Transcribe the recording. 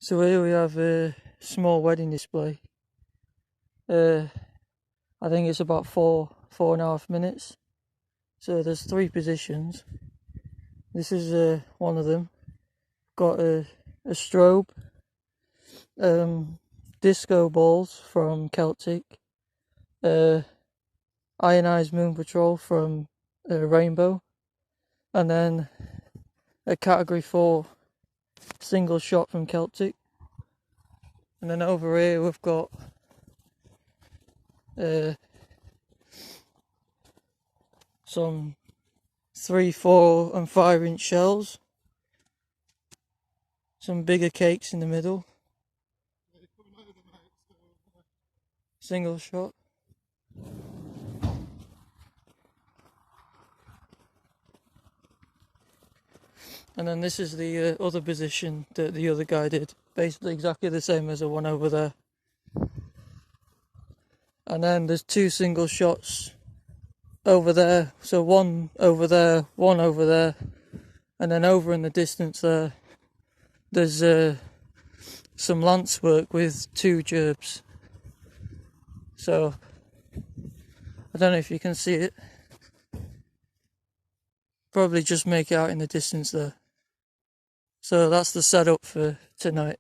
So here we have a small wedding display. I think it's about four and a half minutes. So there's 3 positions. This is one of them. Got a strobe, disco balls from Celtic, ionized moon patrol from Rainbow, and then a category 4 single shot from Celtic. And then over here we've got some 3, 4 and 5 inch shells, some bigger cakes in the middle, single shot. And then this is the other position that the other guy did, basically exactly the same as the one over there. And then there's 2 single shots over there, so one over there, one over there, and then over in the distance there's some lance work with 2 gerbs. So I don't know if you can see it, probably just make it out in the distance there. So that's the setup for tonight.